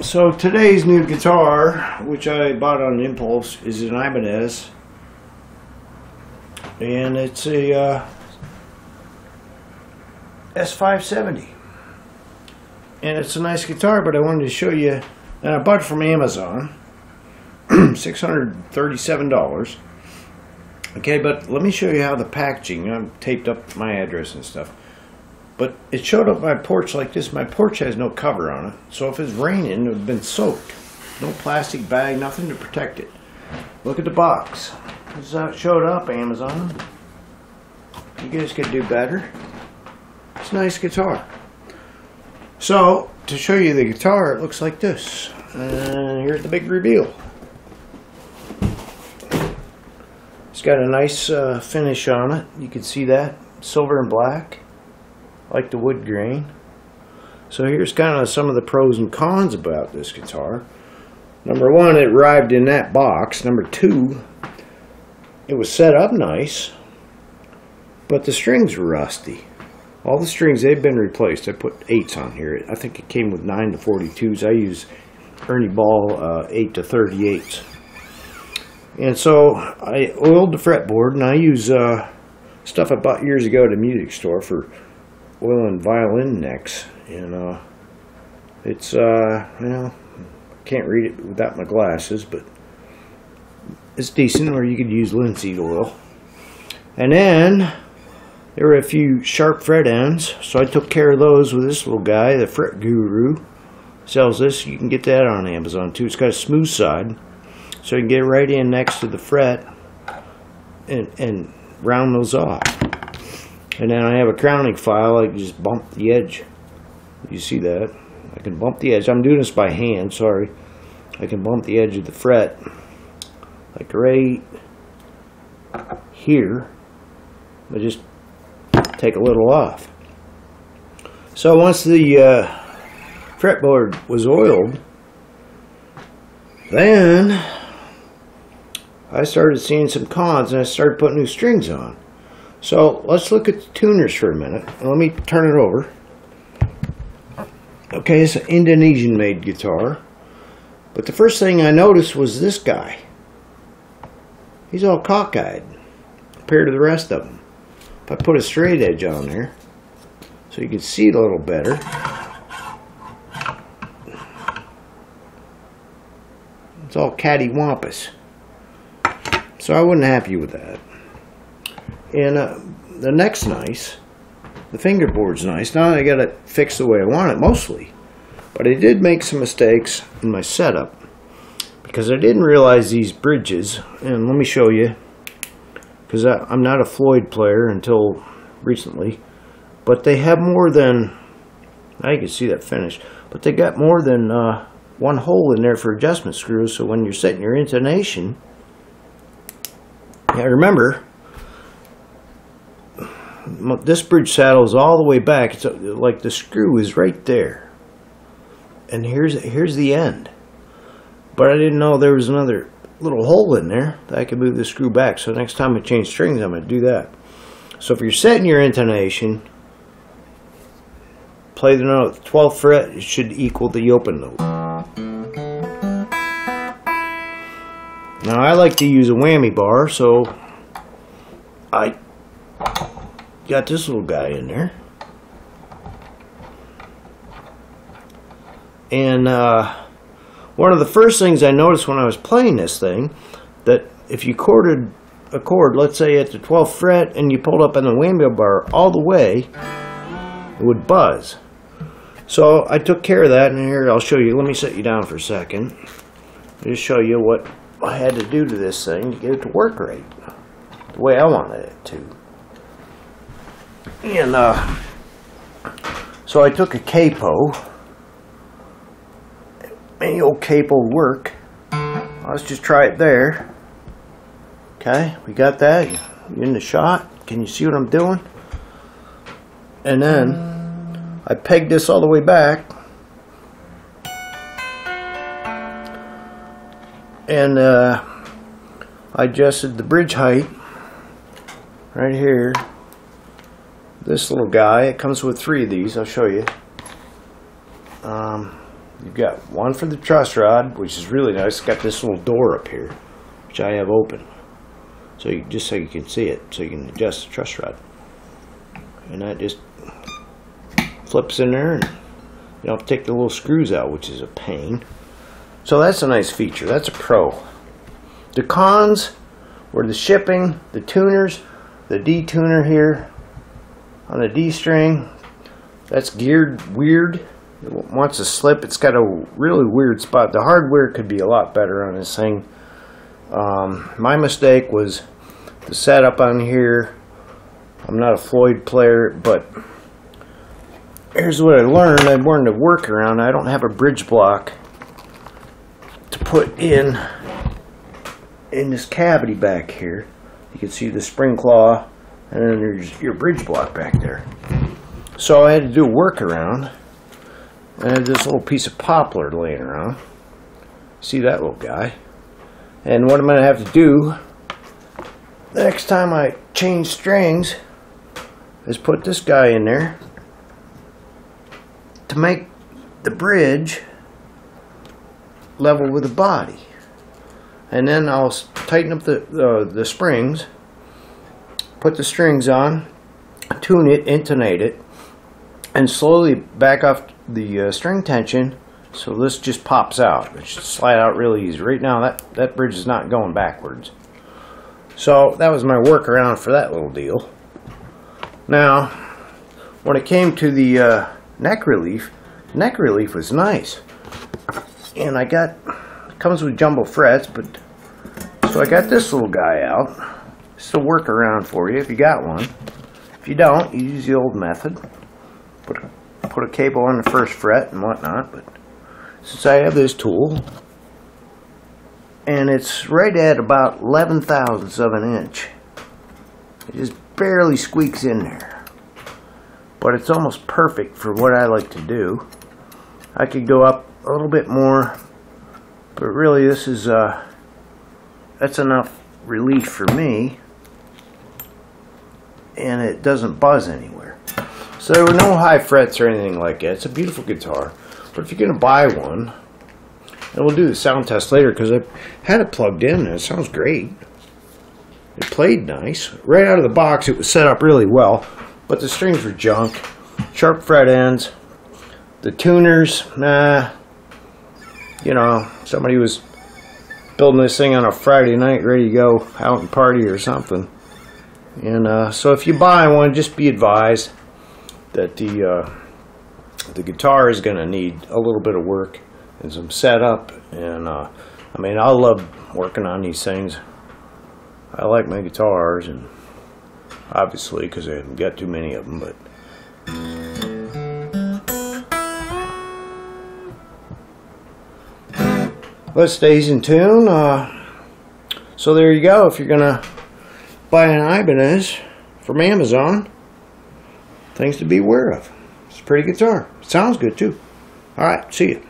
So today's new guitar, which I bought on impulse, is an Ibanez, and it's a S570, and it's a nice guitar. But I wanted to show you, and I bought it from Amazon, $637. Okay, but let me show you how the packaging. I've taped up my address and stuff. But it showed up my porch like this. My porch has no cover on it, so if it's raining, it would have been soaked. No plastic bag, nothing to protect it. Look at the box. This is how it showed up, Amazon. You guys could do better. It's a nice guitar. So, to show you the guitar, it looks like this. And here's the big reveal. It's got a nice finish on it. You can see that. Silver and black. Like the wood grain. So here's kind of some of the pros and cons about this guitar. Number one, it arrived in that box. Number two, it was set up nice, but the strings were rusty. All the strings, they've been replaced. I put 8s on here. I think it came with 9 to 42s. I use Ernie Ball 8 to 38s. And so I oiled the fretboard, and I use stuff I bought years ago at a music store for oil and violin necks, and it's well, can't read it without my glasses, but it's decent. Or you could use linseed oil. And then there were a few sharp fret ends, so I took care of those with this little guy. The Fret Guru sells this. You can get that on Amazon too. It's got a smooth side, so you can get it right in next to the fret and round those off. And then I have a crowning file. I can just bump the edge. You see that? I can bump the edge. I'm doing this by hand, sorry. I can bump the edge of the fret, like right here. I just take a little off. So once the fretboard was oiled, then I started seeing some cons, and I started putting new strings on. So let's look at the tuners for a minute. Let me turn it over. Okay, it's an Indonesian made guitar. But the first thing I noticed was this guy. He's all cockeyed compared to the rest of them. If I put a straight edge on there so you can see it a little better. It's all cattywampus. So I wasn't happy with that. And the neck's nice. The fingerboard's nice. Now I got it fixed the way I want it, mostly. But I did make some mistakes in my setup, because I didn't realize these bridges, and let me show you, because I'm not a Floyd player until recently, but they have more than, now you can see that finish, but they got more than one hole in there for adjustment screws, so when you're setting your intonation, yeah, remember, this bridge saddle is all the way back. It's like the screw is right there, and here's the end. But I didn't know there was another little hole in there that I could move the screw back. So next time I change strings, I'm going to do that. So if you're setting your intonation, play the note at the 12th fret. It should equal the open note. Now I like to use a whammy bar, so I got this little guy in there, and one of the first things I noticed when I was playing this thing, that if you chorded a chord, let's say at the 12th fret, and you pulled up on the whammy bar all the way, it would buzz. So I took care of that, and here I'll show you. Let me set you down for a second. I'll just show you what I had to do to this thing to get it to work right, the way I wanted it to. And so I took a capo. Any old capo will work. Let's just try it there. Okay, we got that. You're in the shot. Can you see what I'm doing? And then I pegged this all the way back. And I adjusted the bridge height right here. This little guy, it comes with 3 of these. I'll show you. You've got one for the truss rod, which is really nice. It's got this little door up here, which I have open, so you just so you can see it, so you can adjust the truss rod, and that just flips in there, and you don't have to take the little screws out, which is a pain. So that's a nice feature. That's a pro. The cons were the shipping, the tuners, the D tuner here on the D string. That's geared weird. It wants to slip. It's got a really weird spot. The hardware could be a lot better on this thing. My mistake was the setup on here. I'm not a Floyd player, but here's what I learned. I learned a workaround. I don't have a bridge block to put in this cavity back here. You can see the spring claw, and then there's your bridge block back there. So I had to do a workaround. I had this little piece of poplar laying around. See that little guy? And what I'm going to have to do the next time I change strings is put this guy in there to make the bridge level with the body. And then I'll tighten up the springs, put the strings on, tune it, intonate it, and slowly back off the string tension so this just pops out. It should slide out really easy. Right now that bridge is not going backwards. So that was my workaround for that little deal. Now when it came to the neck relief was nice, and it comes with jumbo frets, but so I got this little guy out. It's a workaround for you if you got one. If you don't, you use the old method. Put a cable on the first fret and whatnot, but since I have this tool, and it's right at about 11 thousandths of an inch, it just barely squeaks in there, but it's almost perfect for what I like to do. I could go up a little bit more, but really this is that's enough relief for me, and it doesn't buzz anywhere. So there were no high frets or anything like that. It's a beautiful guitar. But if you're going to buy one, and we'll do the sound test later because I had it plugged in and it sounds great. It played nice. Right out of the box it was set up really well, but the strings were junk. Sharp fret ends. The tuners, nah. You know, somebody was building this thing on a Friday night ready to go out and party or something. And so if you buy one, just be advised that the guitar is going to need a little bit of work and some setup. And I mean, I love working on these things. I like my guitars, and obviously because I haven't got too many of them, but it stays in tune. So there you go. If you're gonna buy an Ibanez from Amazon, things to be aware of. It's a pretty guitar. It sounds good too. Alright, see you.